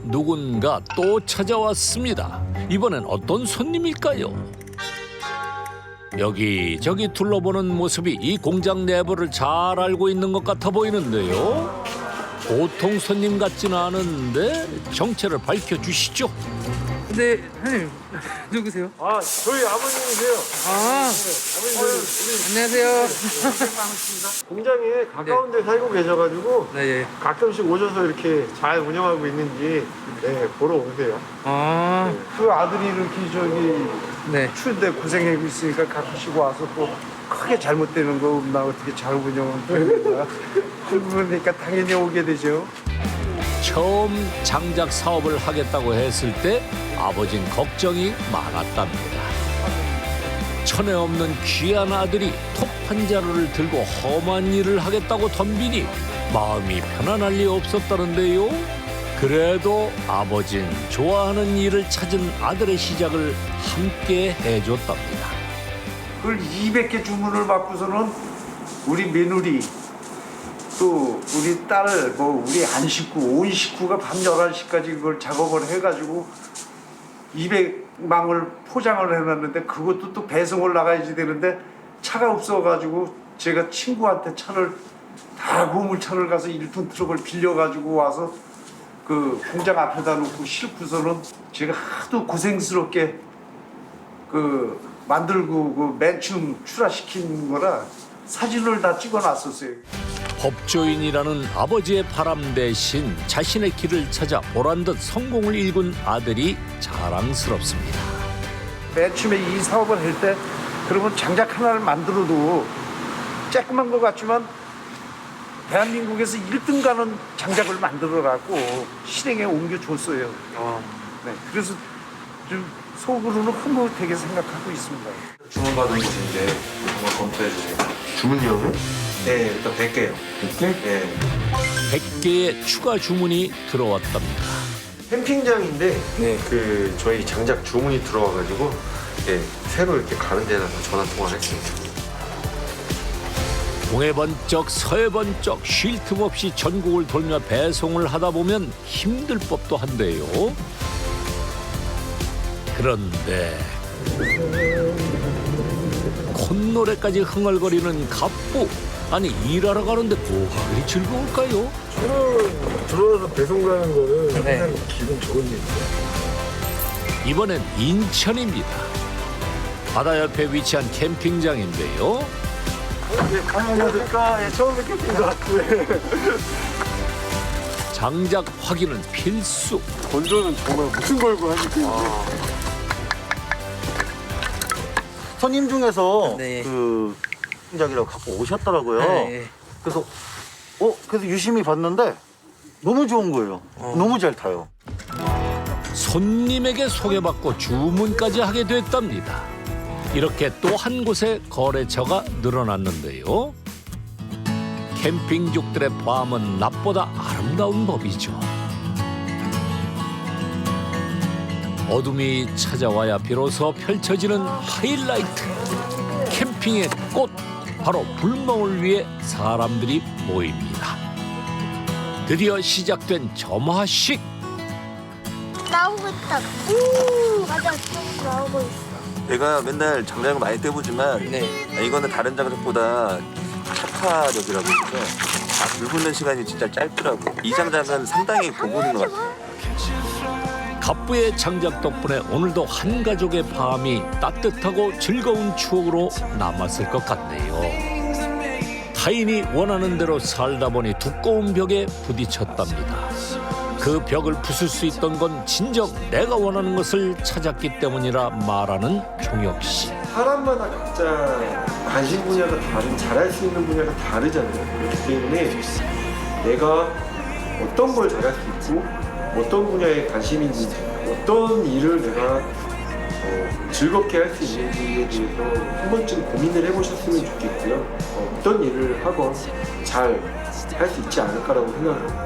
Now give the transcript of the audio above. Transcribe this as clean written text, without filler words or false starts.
누군가 또 찾아왔습니다. 이번엔 어떤 손님일까요? 여기저기 둘러보는 모습이 이 공장 내부를 잘 알고 있는 것 같아 보이는데요. 보통 손님 같지는 않은데 정체를 밝혀주시죠. 네, 형님 누구세요? 아, 저희 아버님이세요. 아, 안녕하세요. 공장에 가까운 데 살고 계셔가지고 네, 예. 가끔씩 오셔서 이렇게 잘 운영하고 있는지 네, 보러 오세요. 아, 그 아들이 이렇게 저기 네. 추운데 고생하고 있으니까 가끔씩 와서 또 크게 잘못되는 거 없나 어떻게 잘 운영하는 그러니까 당연히 오게 되죠. 처음 장작 사업을 하겠다고 했을 때 아버진 걱정이 많았답니다. 천에 없는 귀한 아들이 톱 한 자루를 들고 험한 일을 하겠다고 덤비니 마음이 편안할 리 없었다는데요. 그래도 아버진 좋아하는 일을 찾은 아들의 시작을 함께 해줬답니다. 그걸 200개 주문을 받고서는 우리 며느리 또 우리 딸, 뭐 우리 안 식구, 온 식구가 밤 11시까지 그걸 작업을 해가지고 200망을 포장을 해놨는데 그것도 또 배송을 나가야지 되는데 차가 없어가지고 제가 친구한테 차를 다 고물차를 가서 1톤 트럭을 빌려가지고 와서 그 공장 앞에다 놓고 싣고서는 제가 하도 고생스럽게 그 만들고 그 맨춤 출하시킨 거라 사진을 다 찍어놨었어요. 법조인이라는 아버지의 바람 대신 자신의 길을 찾아 보란 듯 성공을 일군 아들이 자랑스럽습니다. 맨 처음에 이 사업을 할 때 그러면 장작 하나를 만들어도 쬐끄만 것 같지만 대한민국에서 1등 가는 장작을 만들어갖고 실행에 옮겨줬어요. 네, 그래서 좀 속으로는 흐뭇하게 생각하고 있습니다. 주문 받은 곳인데 한번 검토해 주세요. 주문이요? 네, 일단 100개요. 100개? 네. 100개의 추가 주문이 들어왔답니다. 캠핑장인데 네. 그 저희 장작 주문이 들어와가지고 예, 새로 이렇게 가는 데다가 전화 통화를 했습니다. 동해 번쩍 서해 번쩍 쉴 틈 없이 전국을 돌며 배송을 하다 보면 힘들 법도 한데요. 그런데 콧노래까지 흥얼거리는 갑부. 아니 일하러 가는데 뭐가 그리 즐거울까요? 들어와서 배송 가는 거는 네. 항상 기분 좋은 일이죠. 이번엔 인천입니다. 바다 옆에 위치한 캠핑장인데요. 안녕하십니까. 처음 뵙겠습니다. 장작 확인은 필수. 건조는 정말 무슨 걸고 하니까. 손님 중에서 네. 그 장작이라고 갖고 오셨더라고요. 네. 그래서 그래서 유심히 봤는데 너무 좋은 거예요. 너무 잘 타요. 손님에게 소개받고 주문까지 하게 됐답니다. 이렇게 또 한 곳에 거래처가 늘어났는데요. 캠핑족들의 밤은 낮보다 아름다운 법이죠. 어둠이 찾아와야 비로소 펼쳐지는 하이라이트. 캠핑의 꽃, 바로 불멍을 위해 사람들이 모입니다. 드디어 시작된 점화식. 나오고 있다. 맞아, 좀 나오고 있어. 내가 맨날 장작을 많이 떼보지만 네. 이거는 다른 장작보다 착화력이라고 해서 불 붙는 시간이 진짜 짧더라고. 이 장작은 상당히 고급인 것 같아요. 갑부의 장작 덕분에 오늘도 한 가족의 밤이 따뜻하고 즐거운 추억으로 남았을 것 같네요. 타인이 원하는 대로 살다 보니 두꺼운 벽에 부딪혔답니다. 그 벽을 부술 수 있던 건 진정 내가 원하는 것을 찾았기 때문이라 말하는 종혁 씨. 사람마다 각자 관심 분야가 잘할 수 있는 분야가 다르잖아요. 그렇기 때문에 내가 어떤 걸 잘할 수 있고 어떤 분야에 관심이 있는지 어떤 일을 내가 즐겁게 할 수 있는지에 대해서 한 번쯤 고민을 해보셨으면 좋겠고요. 어떤 일을 하건 잘 할 수 있지 않을까라고 생각합니다.